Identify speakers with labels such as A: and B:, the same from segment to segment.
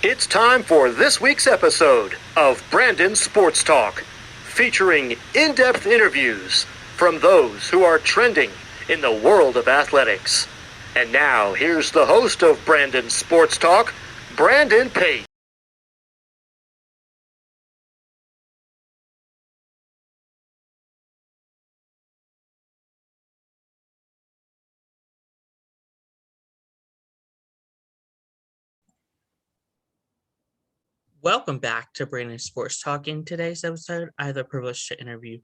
A: It's time for this week's episode of Brandon Sports Talk, featuring in-depth interviews from those who are trending in the world of athletics. And now, here's the host of Brandon Sports Talk, Brandon Pate.
B: Welcome back to Brandon Sports Talk. In today's episode, I have the privilege to interview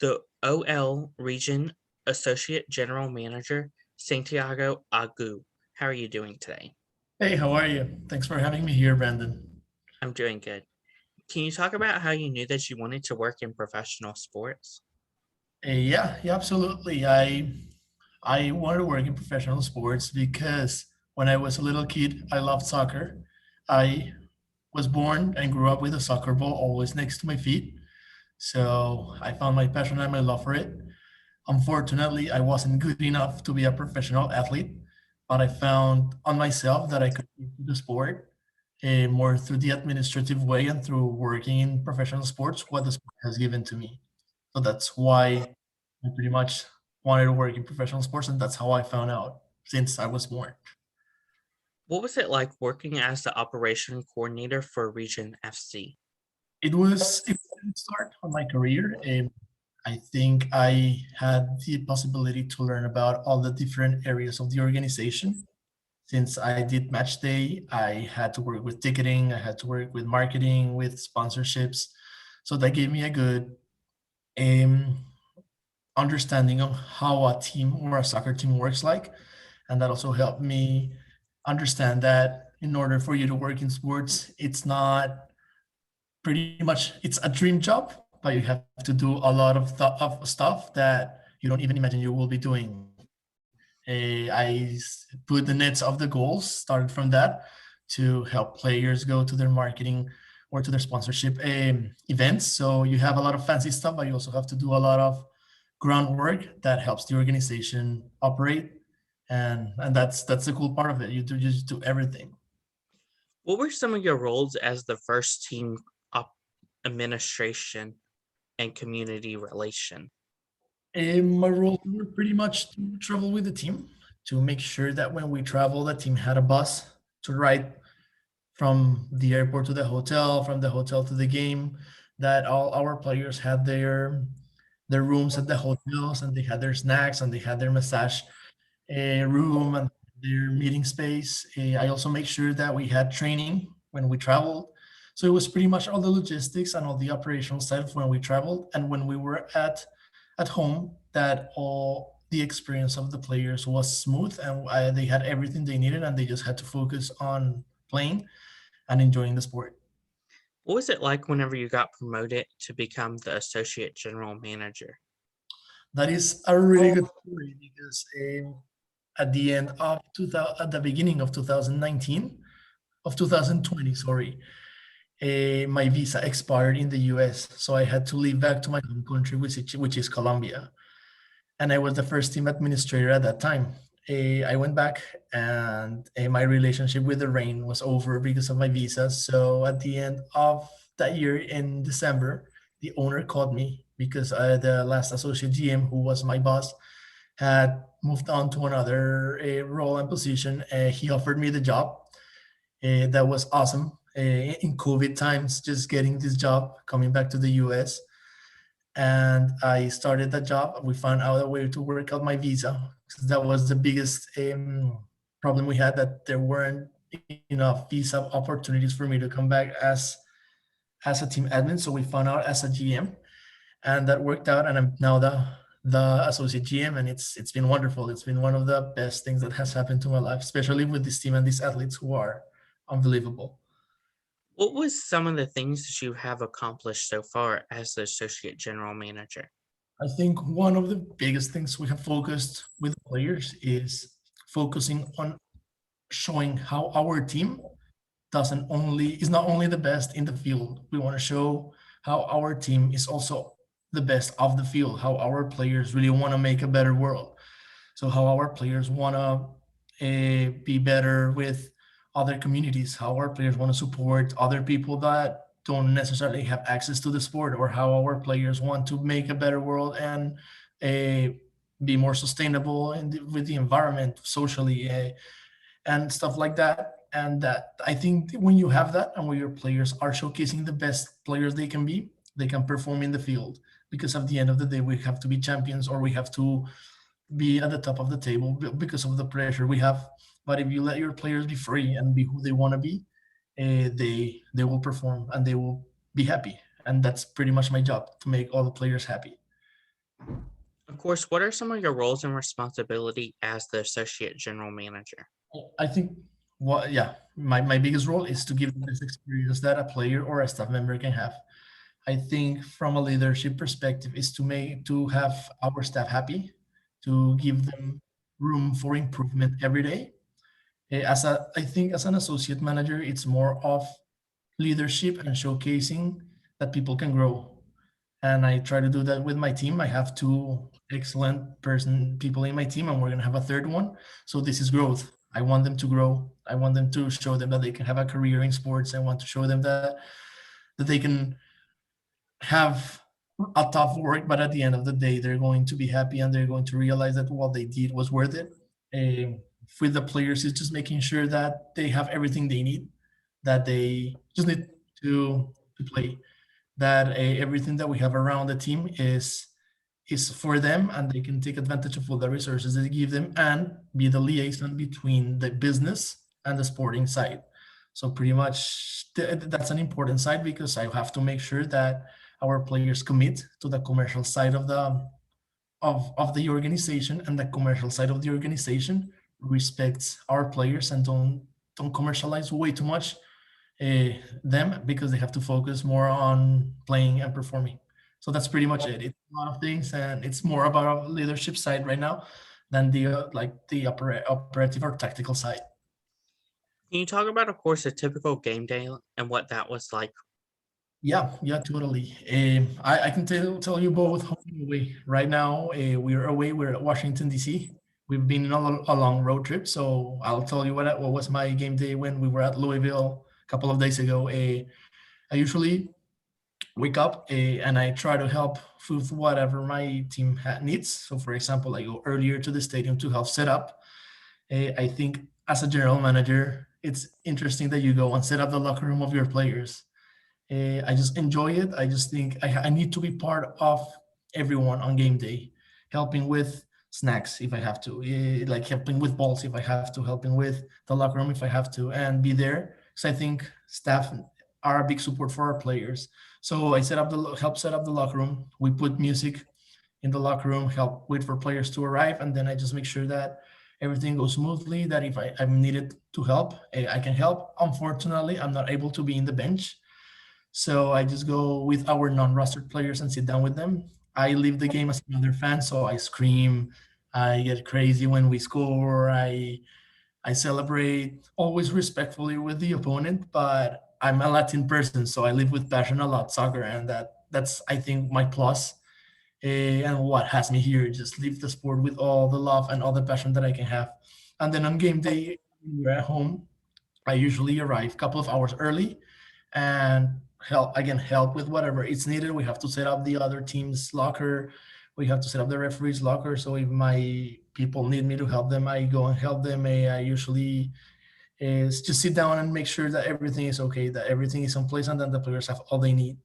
B: the OL Region Associate General Manager, Santiago Agu. How are you doing today?
C: Hey, how are you? Thanks for having me here, Brandon.
B: I'm doing good. Can you talk about how you knew that you wanted to work in professional sports?
C: Yeah, absolutely. I wanted to work in professional sports because when I was a little kid, I loved soccer. I was born and grew up with a soccer ball always next to my feet. So I found my passion and my love for it. Unfortunately, I wasn't good enough to be a professional athlete, but I found on myself that I could do the sport more through the administrative way and through working in professional sports, what the sport has given to me. So that's why I pretty much wanted to work in professional sports, and that's how I found out since I was born.
B: What was it like working as the operation coordinator for Region FC?
C: It was a good start on my career. I think I had the possibility to learn about all the different areas of the organization. Since I did match day, I had to work with ticketing, I had to work with marketing, with sponsorships. So that gave me a good um, understanding of how a team or a soccer team works like. And that also helped me understand that in order for you to work in sports, it's not pretty much it's a dream job, but you have to do a lot of stuff that you don't even imagine you will be doing. Put the nets of the goals, started from that to help players go to their marketing or to their sponsorship events. So you have a lot of fancy stuff, but you also have to do a lot of groundwork that helps the organization operate. And that's the cool part of it. You do just do everything.
B: What were some of your roles as the first team op- administration and community relation?
C: My roles were pretty much to travel with the team to make sure that when we travel, the team had a bus to ride from the airport to the hotel, from the hotel to the game, that all our players had their rooms at the hotels and they had their snacks and they had their massage room and their meeting space. I also make sure that we had training when we traveled. So it was pretty much all the logistics and all the operational stuff when we traveled and when we were at home that all the experience of the players was smooth and they had everything they needed and they just had to focus on playing and enjoying the sport.
B: What was it like whenever you got promoted to become the associate general manager?
C: That is a really good story because at the end of 2000, at the beginning of 2019, of 2020, sorry, my visa expired in the US, so I had to leave back to my home country, which is Colombia, and I was the first team administrator at that time. I went back, and my relationship with the Rain was over because of my visa. So at the end of that year in December, the owner called me because the last associate GM, who was my boss, had moved on to another role and position. He offered me the job. That was awesome. In COVID times, just getting this job, coming back to the US, and I started that job. We found out a way to work out my visa because that was the biggest problem we had, that there weren't enough visa opportunities for me to come back as a team admin. So we found out as a GM, and that worked out. And I'm now the associate GM, and it's been wonderful. It's been one of the best things that has happened to my life, especially with this team and these athletes who are unbelievable.
B: What was some of the things that you have accomplished so far as the associate general manager?
C: I think one of the biggest things we have focused with the players is focusing on showing how our team doesn't only is not only the best in the field. We want to show how our team is also the best of the field, how our players really want to make a better world. So how our players want to be better with other communities, how our players want to support other people that don't necessarily have access to the sport, or how our players want to make a better world and uh, be more sustainable with the environment socially, and stuff like that. And that, I think, when you have that and when your players are showcasing the best players they can be, they can perform in the field. Because at the end of the day, we have to be champions, or we have to be at the top of the table because of the pressure we have. But if you let your players be free and be who they want to be, they will perform and they will be happy. And that's pretty much my job, to make all the players happy.
B: Of course, what are some of your roles and responsibility as the associate general manager?
C: I think what yeah, my biggest role is to give the best experience that a player or a staff member can have. I think from a leadership perspective is to have our staff happy, to give them room for improvement every day. I think as an associate manager, it's more of leadership and showcasing that people can grow. And I try to do that with my team. I have two excellent people in my team, and we're gonna have a third one. So this is growth. I want them to grow. I want them to show them that they can have a career in sports. I want to show them that they can have a tough work, but at the end of the day, they're going to be happy and they're going to realize that what they did was worth it. With the players, it's just making sure that they have everything they need, that they just need to play, that everything that we have around the team is for them, and they can take advantage of all the resources they give them and be the liaison between the business and the sporting side. So pretty much that's an important side, because I have to make sure that our players commit to the commercial side of the organization, and the commercial side of the organization respects our players and don't commercialize way too much them, because they have to focus more on playing and performing. So that's pretty much it. It's a lot of things, and it's more about a leadership side right now than the like the operative or tactical side.
B: Can you talk about, of course, a typical game day and what that was like?
C: Yeah, yeah, totally. I can tell you both home and away. Right now, we're away. We're at Washington D.C. We've been on a long road trip, so I'll tell you what was my game day when we were at Louisville a couple of days ago. I usually wake up and I try to help with whatever my team needs. So, for example, I go earlier to the stadium to help set up. I think as a general manager, it's interesting that you go and set up the locker room of your players. I just enjoy it. I just think I need to be part of everyone on game day, helping with snacks if I have to, like helping with balls if I have to, helping with the locker room if I have to, and be there. Because I think staff are a big support for our players. So I help set up the locker room. We put music in the locker room, help wait for players to arrive, and then I just make sure that everything goes smoothly. That if I'm needed to help, I can help. Unfortunately, I'm not able to be in the bench, so I just go with our non-rostered players and sit down with them. I leave the game as another fan, so I scream, I get crazy when we score, I celebrate always respectfully with the opponent, but I'm a Latin person, so I live with passion a lot, soccer, and that's I think my plus, and what has me here. Just live the sport with all the love and all the passion that I can have. And then on game day, when we're at home, I usually arrive a couple of hours early and help with whatever it's needed. We have to set up the other team's locker. We have to set up the referee's locker. So if my people need me to help them, I go and help them. I usually is just sit down and make sure that everything is okay, that everything is in place, and then the players have all they need.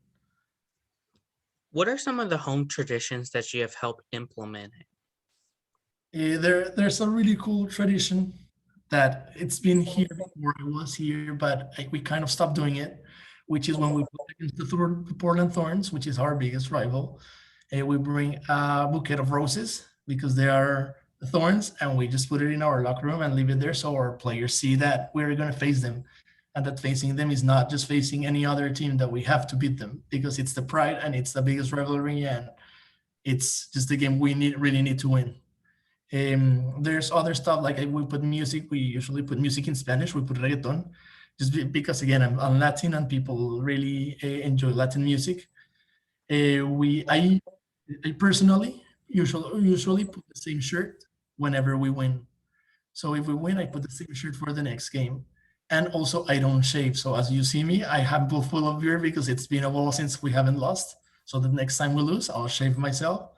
B: What are some of the home traditions that you have helped implement?
C: There's a really cool tradition that it's been here before I was here, but we kind of stopped doing it, which is when we play against the Portland Thorns, which is our biggest rival. We bring a bouquet of roses because they are the thorns, and we just put it in our locker room and leave it there so our players see that we're going to face them, and that facing them is not just facing any other team, that we have to beat them because it's the pride and it's the biggest rivalry, and it's just the game we really need to win. There's other stuff like we put music. We usually put music in Spanish. We put reggaeton, because again I'm Latin and people really enjoy Latin music. I personally usually put the same shirt whenever we win. So if we win, I put the same shirt for the next game. And also I don't shave. So as you see me, I have both full of beard because it's been a while since we haven't lost. So the next time we lose, I'll shave myself.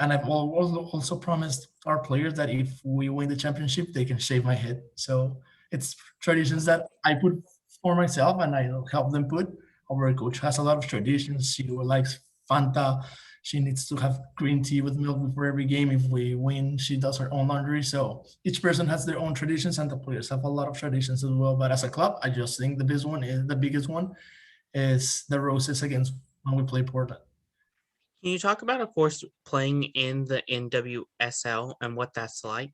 C: And I've also promised our players that if we win the championship, they can shave my head. So it's traditions that I put for myself and I help them put. Our coach has a lot of traditions. She likes Fanta. She needs to have green tea with milk before every game. If we win, she does her own laundry. So each person has their own traditions, and the players have a lot of traditions as well. But as a club, I just think the biggest one is the roses against when we play Portland.
B: Can you talk about, of course, playing in the NWSL and what that's like?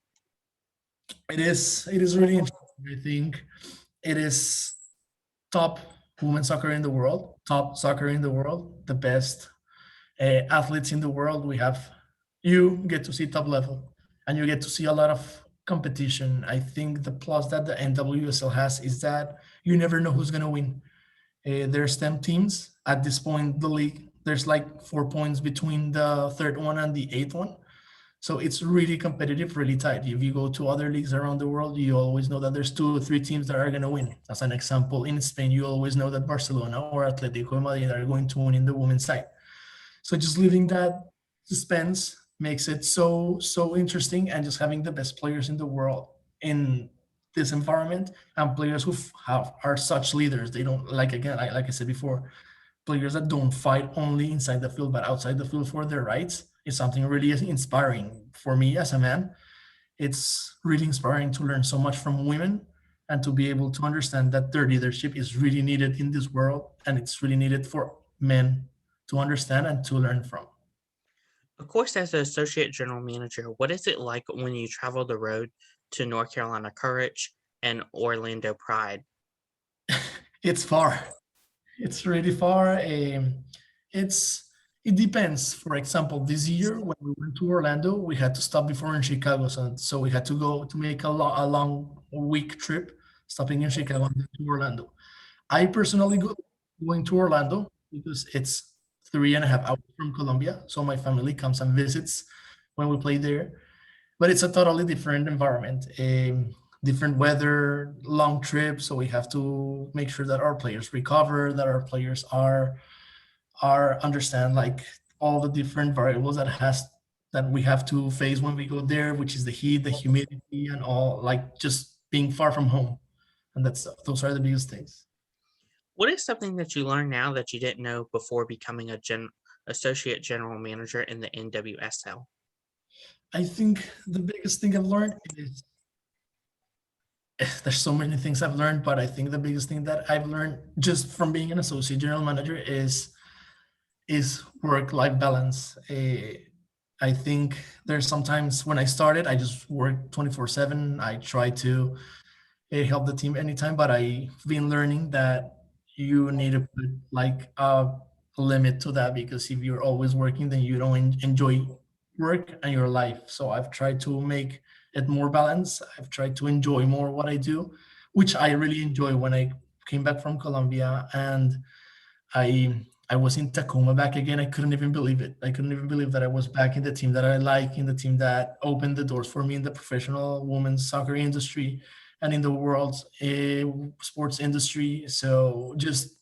C: It is really interesting. I think it is top women's soccer in the world, top soccer in the world, the best athletes in the world. We have you get to see top level, and you get to see a lot of competition. I think the plus that the NWSL has is that you never know who's gonna win. There's 10 teams at this point. The league there's like 4 points between the third one and the eighth one. So it's really competitive, really tight. If you go to other leagues around the world, you always know that there's 2 or 3 teams that are going to win. As an example, in Spain, you always know that Barcelona or Atletico de Madrid are going to win in the women's side. So just leaving that suspense makes it so interesting, and just having the best players in the world in this environment, and players who have are such leaders. They don't like, again, like I said before, players that don't fight only inside the field but outside the field for their rights is something really inspiring for me as a man. It's really inspiring to learn so much from women and to be able to understand that their leadership is really needed in this world, and it's really needed for men to understand and to learn from.
B: Of course, as an associate general manager, what is it like when you travel the road to North Carolina Courage and Orlando Pride?
C: It's far. It's really far. It's it depends. For example, this year when we went to Orlando, we had to stop before in Chicago, so we had to go to make a long week trip, stopping in Chicago and then to Orlando. I personally going to Orlando because it's 3.5 hours from Colombia, so my family comes and visits when we play there. But it's a totally different environment, different weather, long trip. So we have to make sure that our players recover, that our players are understand like all the different variables that we have to face when we go there, which is the heat, the humidity, and all, like just being far from home. And those are the biggest things.
B: What is something that you learn now that you didn't know before becoming a associate general manager in the NWSL?
C: I think the biggest thing I've learned is there's so many things I've learned, but I think the biggest thing that I've learned just from being an associate general manager is work-life balance. I think there's sometimes when I started, I just worked 24/7. I try to help the team anytime, but I've been learning that you need to put like a limit to that, because if you're always working, then you don't enjoy work and your life. So I've tried to make it more balanced. I've tried to enjoy more what I do, which I really enjoy. When I came back from Colombia and I was in Tacoma back again, I couldn't even believe it. I couldn't even believe that I was back in the team that I like, in the team that opened the doors for me in the professional women's soccer industry and in the world's sports industry. So just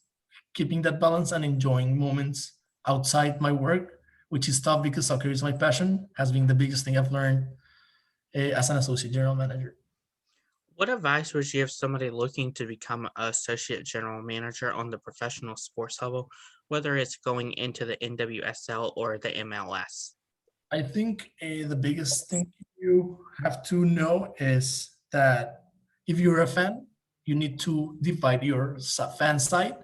C: keeping that balance and enjoying moments outside my work, which is tough because soccer is my passion, has been the biggest thing I've learned as an associate general manager.
B: What advice would you give somebody looking to become an associate general manager on the professional sports level, whether it's going into the NWSL or the MLS?
C: I think the biggest thing you have to know is that if you're a fan, you need to divide your fan side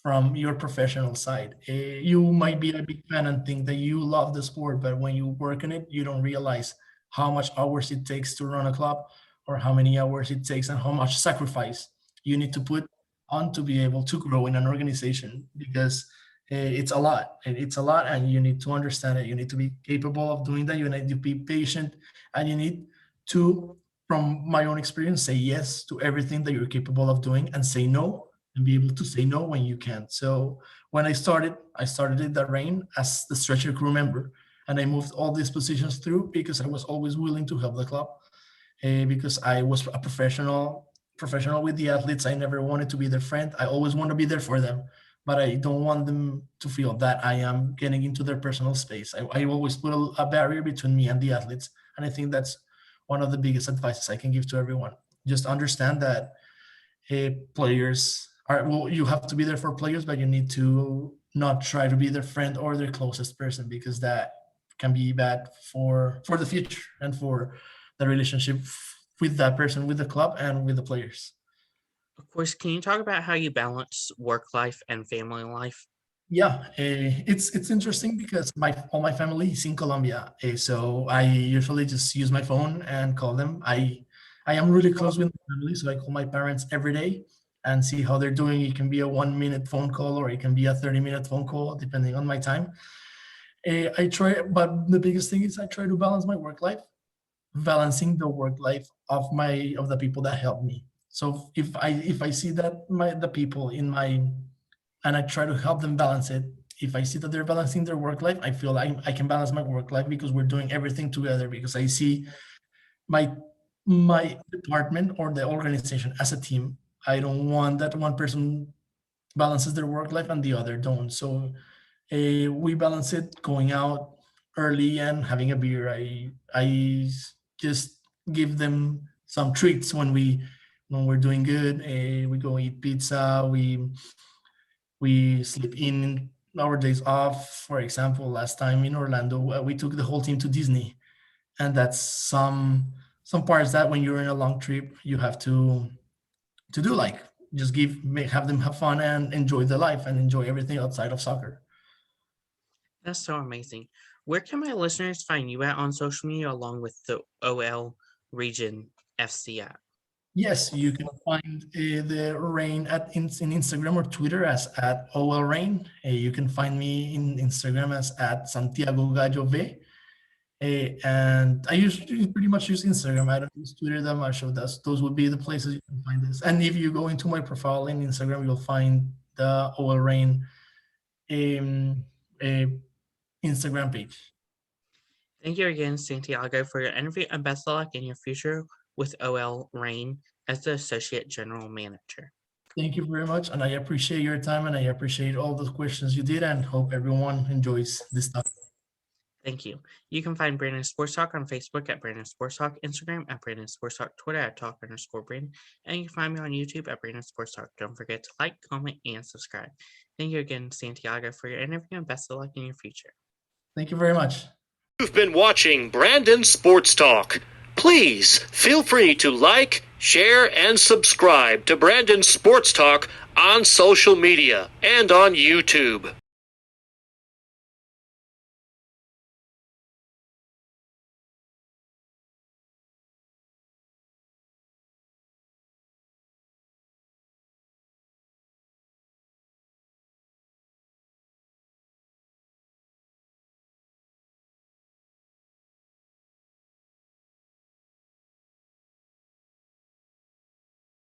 C: from your professional side. You might be a big fan and think that you love the sport, but when you work in it, you don't realize how much hours it takes to run a club, or how many hours it takes, and how much sacrifice you need to put on to be able to grow in an organization, because it's a lot. It's a lot, and you need to understand it. You need to be capable of doing that. You need to be patient, and you need to, from my own experience, say yes to everything that you're capable of doing, and say no, and be able to say no when you can't. So when I started in the rain as the stretcher crew member, and I moved all these positions through because I was always willing to help the club, because I was a professional with the athletes. I never wanted to be their friend. I always want to be there for them, but I don't want them to feel that I am getting into their personal space. I always put a barrier between me and the athletes. And I think that's one of the biggest advices I can give to everyone. Just understand that players are, well, you have to be there for players, but you need to not try to be their friend or their closest person, because that can be bad for the future and for the relationship with that person, with the club, and with the players.
B: Of course, can you talk about how you balance work life and family life?
C: Yeah, it's interesting because all my family is in Colombia, so I usually just use my phone and call them. I am really close with my family, so I call my parents every day and see how they're doing. It can be a 1 minute phone call, or it can be a 30-minute phone call, depending on my time. I try, but the biggest thing is I try to balance my work life, balancing the work life of the people that help me. So if I see that the people in my, and I try to help them balance it. If I see that they're balancing their work life, I feel like I can balance my work life, because we're doing everything together. Because I see my my department or the organization as a team. I don't want that one person balances their work life and the other don't. So we balance it going out early and having a beer. I just give them some treats when we're doing good. We go eat pizza. We sleep in our days off. For example, last time in Orlando, we took the whole team to Disney, and that's some parts that when you're in a long trip you have to do, like just have them have fun and enjoy the life and enjoy everything outside of soccer.
B: That's so amazing. Where can my listeners find you at on social media along with the OL Region FC at?
C: Yes, you can find the rain in Instagram or Twitter as at OL Rain. You can find me in Instagram as at Santiago Gallo V. And I usually pretty much use Instagram. I don't use Twitter that much. So those would be the places you can find this. And if you go into my profile in Instagram, you'll find the OL Rain um, uh, Instagram page.
B: Thank you again, Santiago, for your interview, and best of luck in your future with OL Reign as the Associate General Manager.
C: Thank you very much. And I appreciate your time, and I appreciate all the questions you did, and hope everyone enjoys this stuff.
B: Thank you. You can find Brandon Sports Talk on Facebook at Brandon Sports Talk, Instagram at Brandon Sports Talk, Twitter at Talk_Brandon, and you can find me on YouTube at Brandon Sports Talk. Don't forget to like, comment, and subscribe. Thank you again, Santiago, for your interview, and best of luck in your future.
C: Thank you very much.
A: You've been watching Brandon Sports Talk. Please feel free to like, share, and subscribe to Brandon Sports Talk on social media and on YouTube.